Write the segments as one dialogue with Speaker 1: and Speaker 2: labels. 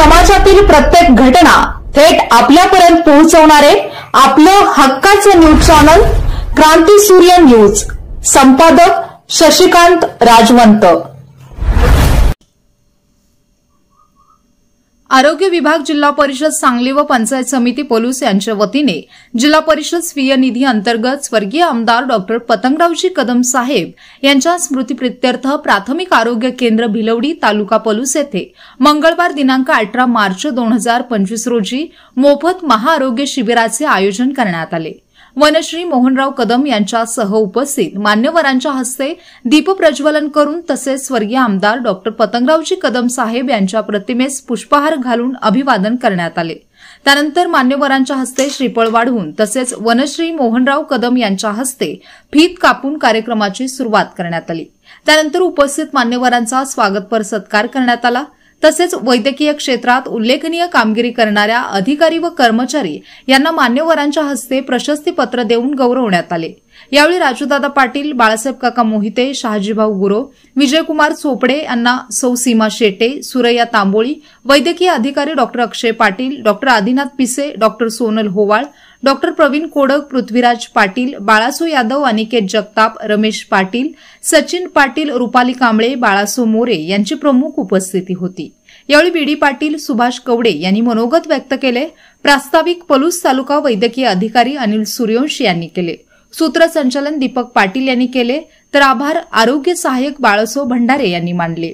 Speaker 1: समाजातील प्रत्येक घटना थेट आपल्यापर्यंत पोहोचवणारे आपलं हक्काचं न्यूज चॅनल क्रांती सूर्य न्यूज। संपादक शशिकांत राजवंत। आरोग्य विभाग, जिल्हा परिषद सांगली व पंचायत समिती पलूस यांच्या वतीने जिल्हा परिषद स्वीय निधी अंतर्गत स्वर्गीय आमदार डॉक्टर पतंगरावजी कदम साहेब यांच्या स्मृतिप्रित्यर्थ प्राथमिक आरोग्य केंद्र भिलवडी, तालुका पलूस येथे मंगळवार दिनांक 18 मार्च 2025 रोजी मोफत महाआरोग्य शिबिराचे आयोजन करण्यात आले। वनश्री मोहनराव कदम यांच्यासह उपस्थित मान्यवरांच्या हस्ते दीपप्रज्वलन करून तसेच स्वर्गीय आमदार डॉक्टर पतंगरावजी कदम साहेब यांच्या प्रतिमेस पुष्पहार घालून अभिवादन करण्यात आले। त्यानंतर मान्यवरांच्या हस्ते श्रीफळ वाढवून तसेच वनश्री मोहनराव कदम यांच्या हस्ते फीत कापून कार्यक्रमाची सुरुवात करण्यात आली। त्यानंतर उपस्थित मान्यवरांचा स्वागतपर सत्कार करण्यात आला। तसेच वैद्यकीय क्षेत्रात उल्लेखनीय कामगिरी करणाऱ्या अधिकारी व कर्मचारी यांना मान्यवरांच्या हस्ते प्रशस्तीपत्र देऊन गौरवण्यात आले। यावेळी राजूदादा पाटील, बाळासाहेब काका मोहिते, शहाजीभाऊ गुरो, विजयकुमार चोपडे यांना सौ सीमा शेटे, सुरैया तांबोळी, वैद्यकीय अधिकारी डॉक्टर अक्षय पाटील, डॉक्टर आदिनाथ पिसे, डॉक्टर सोनल होवाळ, डॉक्टर प्रवीण कोडक, पृथ्वीराज पाटील, बाळासो यादव, अनिकेत जगताप, रमेश पाटील, सचिन पाटील, रुपाली कांबळे, बाळासो मोरे यांची प्रमुख उपस्थिती होती। यावेळी बीडी पाटील, सुभाष कवडे यांनी मनोगत व्यक्त केले। प्रास्ताविक पलूस तालुका वैद्यकीय अधिकारी अनिल सूर्यवंशी यांनी केले। सूत्रसंचालन दीपक पाटील यांनी केले, तर आभार आरोग्य सहाय्यक बाळासो भंडारे यांनी मानले।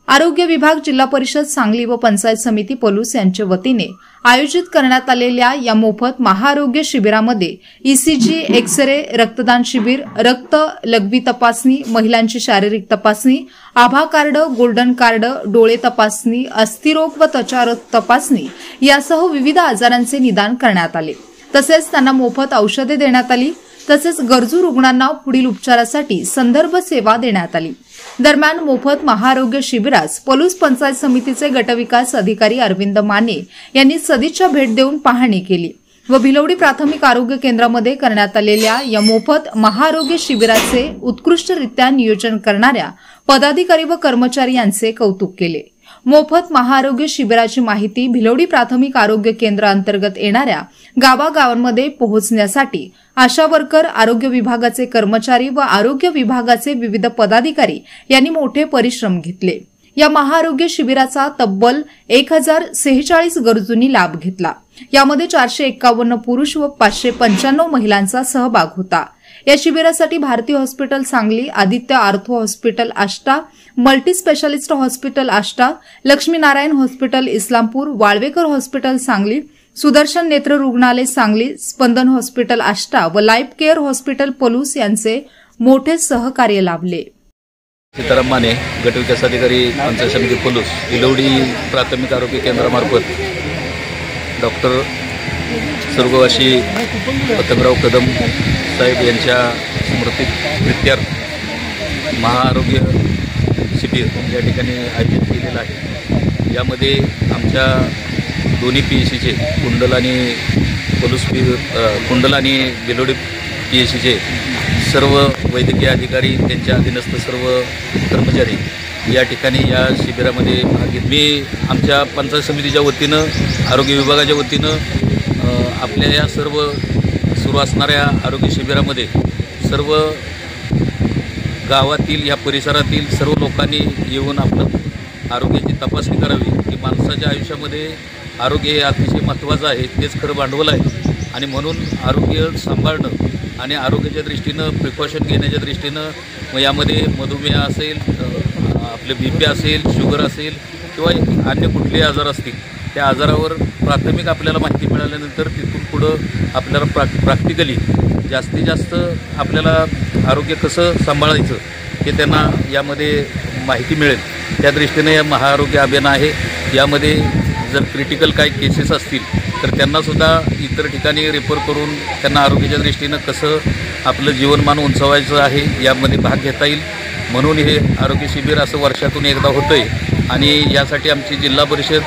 Speaker 1: आरोग्य विभाग, जिल्हा परिषद सांगली व पंचायत समिती पलूस यांच्या वतीने आयोजित करण्यात आलेल्या या मोफत महाआरोग्य शिबिरामध्ये ईसीजी, एक्स-रे, रक्तदान शिबिर, रक्त लघवी तपासणी, महिलांची शारीरिक तपासणी, आभा कार्ड, गोल्डन कार्ड, डोळे तपासणी, अस्थिरोग व त्वचारोग तपासणी यासह विविध आजारांचे निदान करण्यात आले। तसेच त्यांना मोफत औषधे देण्यात आली। तसेच गरजू रुग्णांना पुढील उपचारासाठी संदर्भ सेवा देण्यात आली। दरम्यान मोफत महाआरोग्य शिबिरास पलूस पंचायत समितीचे गटविकास अधिकारी अरविंद माने यांनी सदिच्छा भेट देऊन पाहणी केली व भिलवडी प्राथमिक आरोग्य केंद्रामध्ये करण्यात आलेल्या या मोफत महाआरोग्य शिबिराचे उत्कृष्टरित्या नियोजन करणाऱ्या पदाधिकारी व कर्मचारी यांचे कौतुक केले। मोफत महाआरोग्य शिबिराची माहिती भिलवडी प्राथमिक आरोग्य केंद्र अंतर्गत येणाऱ्या गावागावांमध्ये पोहोचण्यासाठी आशा वर्कर, आरोग्य विभागाचे कर्मचारी व आरोग्य विभागाचे विविध पदाधिकारी यांनी मोठे परिश्रम घेतले। या महाआरोग्य शिबिराचा तब्बल 1046 गरजूंनी लाभ घेतला। यामध्ये 451 पुरुष व 595 महिलांचा सहभाग होता। या शिबिरासाठी Bharati hospital Sangli, Aditya ortho hospital Ashta, multi specialist hospital Ashta, Lakshminarayan hospital Islampur, Walwekar hospital Sangli, Sudarshan नेत्र रुग्णालय सांगली, स्पंदन हॉस्पिटल आष्टा व लाईफ केअर हॉस्पिटल पलूस यांचे मोठे सहकार्य लाभले।
Speaker 2: सीताराम माने, गटविकास अधिकारी पंचायत समिती पलूस, भिलवडी प्राथमिक आरोग्य केंद्रामार्फत डॉक्टर स्वर्गवासी पतंगराव कदम साहेब यांच्या स्मृतिप्रित्यर्थ महाआरोग्य शिबिर या ठिकाणी आयोजित केलेलं आहे। यामध्ये आमच्या दोन्ही PSCचे कुंडल आणि पलूस कुंडल आणि भिलवडी PSCचे सर्व वैद्यकीय अधिकारी, त्यांच्या अधीनस्थ सर्व कर्मचारी या ठिकाणी या शिबिरामध्ये भाग घेत। मी आमच्या पंचायत समितीच्या वतीनं, आरोग्य विभागाच्या वतीनं आपल्या या सर्व सुरू असणाऱ्या आरोग्य शिबिरामध्ये सर्व गावातील, या परिसरातील सर्व लोकांनी येऊन आपलं आरोग्याची तपासणी करावी की माणसाच्या आयुष्यामध्ये आरोग्य हे अतिशय महत्त्वाचं आहे, तेच खरं भांडवल आहे। आणि म्हणून आरोग्य सांभाळणं आणि आरोग्याच्या दृष्टीनं प्रिकॉशन घेण्याच्या दृष्टीनं मग यामध्ये मधुमेह असेल, आपले BP असेल, शुगर असेल किंवा अन्य कुठलेही आजार असतील, त्या आजारावर प्राथमिक आपल्याला माहिती मिळाल्यानंतर तिथून पुढं आपल्याला प्रॅक्टिकली जास्तीत जास्त आपल्याला आरोग्य कसं सांभाळायचं हे त्यांना यामध्ये माहिती मिळेल, त्या दृष्टीने या महाआरोग्य अभियान आहे। यामध्ये जर क्रिटिकल काही केसेस असतील तर त्यांनासुद्धा इतर ठिकाणी रेफर करून त्यांना आरोग्याच्या दृष्टीनं कसं आपलं जीवनमान उंचावायचं आहे यामध्ये भाग घेता येईल, म्हणून हे आरोग्य शिबिर असं वर्षातून एकदा होतं आहे। आणि यासाठी आमची जिल्हा परिषद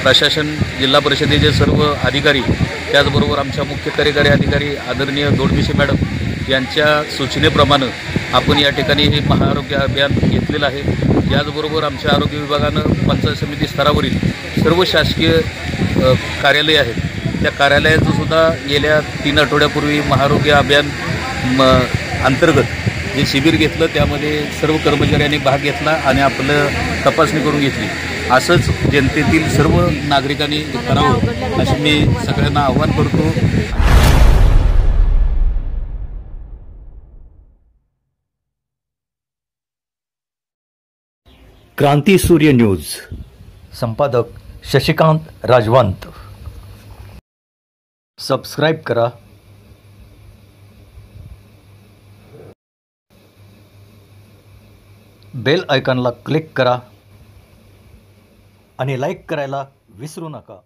Speaker 2: प्रशासन, जिल्हा परिषदेचे सर्व अधिकारी, त्याचबरोबर आमच्या मुख्य कार्यकारी अधिकारी आदरणीय दोडबिसे मॅडम यांच्या सूचनेप्रमाणे आपण या ठिकाणी हे महाआरोग्य अभियान घेतलेलं आहे। याचबरोबर आमच्या आरोग्य विभागानं पंचायत समिती स्तरावरील सर्व शासकीय कार्यालये आहेत त्या कार्यालयाचं सुद्धा गेल्या 3 आठवड्यापूर्वी महाआरोग्य अभियान अंतर्गत जे शिबिर घेतलं त्यामध्ये सर्व कर्मचाऱ्यांनी भाग घेतला आणि आपलं तपासणी करून घेतली. असंच जनतेतील सर्व नागरिकांनी करावं अशी मी सगळ्यांना आवाहन करतो.
Speaker 3: क्रांती सूर्य न्यूज, संपादक शशिकांत राजवंत. सबस्क्राईब करा, बेल आयकॉनला क्लिक करा आणि लाईक करायला विसरू नका.